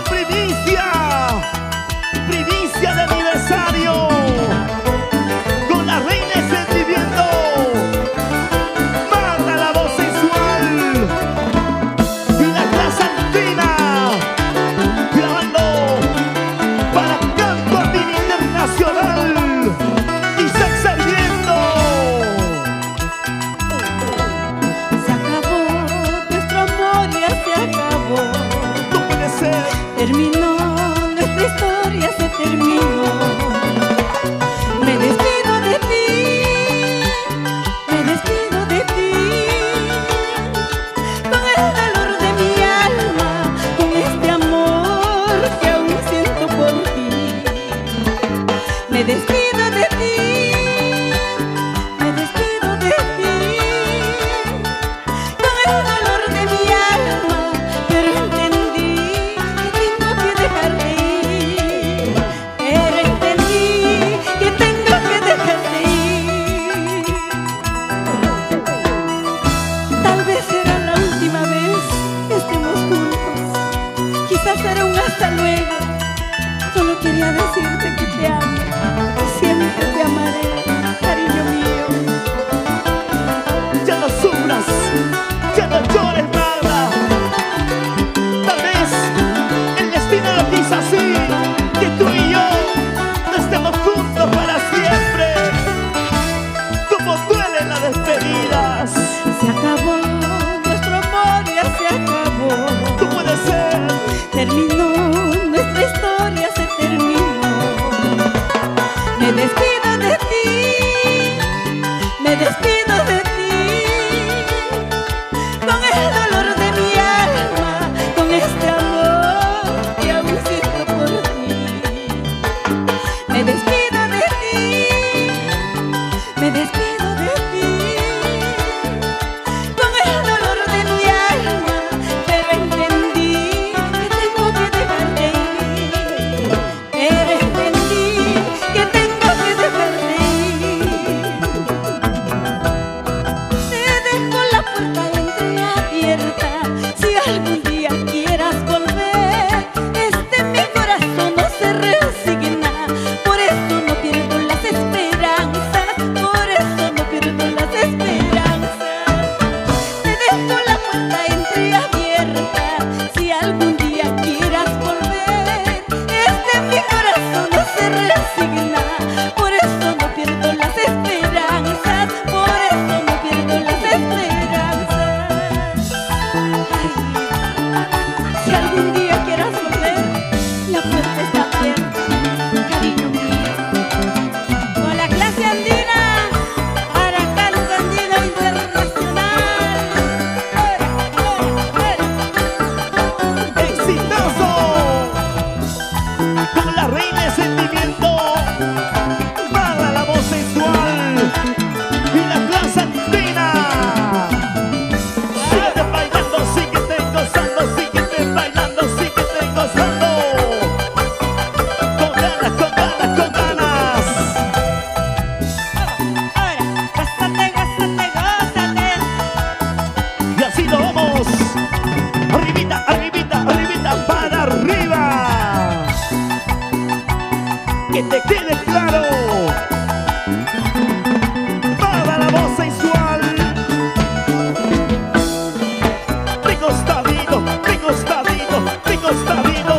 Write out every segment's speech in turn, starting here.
primicia, primicia de aniversario, con la reina del sentimiento, Marta la voz sensual, y la clase andina, grabando para Canto Andino Internacional, y Sarmiento. Se acabó, nuestro amor ya se acabó. No puede ser. Terminó, nuestra historia se terminó. Me despido de ti, me despido de ti, con el dolor de mi alma, con este amor que aún siento por ti. Me despido de ti, me despido de ti, con el dolor de mi alma, pero entendí que tengo que dejar de ir. Pero entendí que tengo que dejar de ir. Tal vez será la última vez que estemos juntos. Quizás será un hasta luego. Solo quería decirte que te amo. Siempre te amaré, cariño mío. Ya no sufras, ya no llores nada. Tal vez el destino lo quiso así, que tú y yo no estemos juntos para siempre. Como duelen las despedidas. Se acabó, nuestro amor ya se acabó. No puede ser. Terminó, nuestra historia se terminó. Me despido de ti, me despido de ti, con el dolor de mi alma, con este amor que aún siento por ti. Me despido de ti, me despido de ti, con el dolor de mi alma, pero entendí que tengo que dejar de ir. Pero entendí que tengo que dejar de ir. Te dejo la puerta entreabierta, si algún día quieras volver. Mi corazón no se resigna, por eso no pierdo las esperanzas, por eso no pierdo las esperanzas. Te dejo la puerta entreabierta, si algún día quieras volver. Mi corazón no se resigna, por eso no pierdo las esperanzas, por eso no pierdo las esperanzas. Ay, si algún día quieras volver, la puerta está abierta, cariño mío. Con la clase andina, para Canto Andino Internacional. Exitoso, con la reina del sentimiento, Marta la voz sensual, y la plaza andina. Síguete bailando, síguete gozando, síguete bailando, síguete gozando. Con ganas, con ganas, con ganas. Ahora, gózate, gózate, gózate. Y así nos vamos. Arribita, arribita, arribita, para arriba. Que te quede claro. Para la voz sensual. Recostadito, recostadito, recostadito.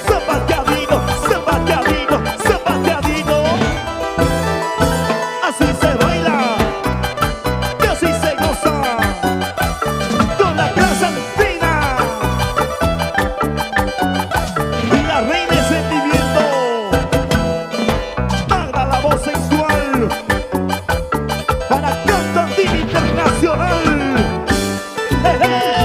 Zapateadito, zapateadito, zapateadito. Así se baila y así se goza. Con la casa andina y la reina del sentimiento, Marta la voz sensual, para Canto Andino Internacional. ¡Eh, eh!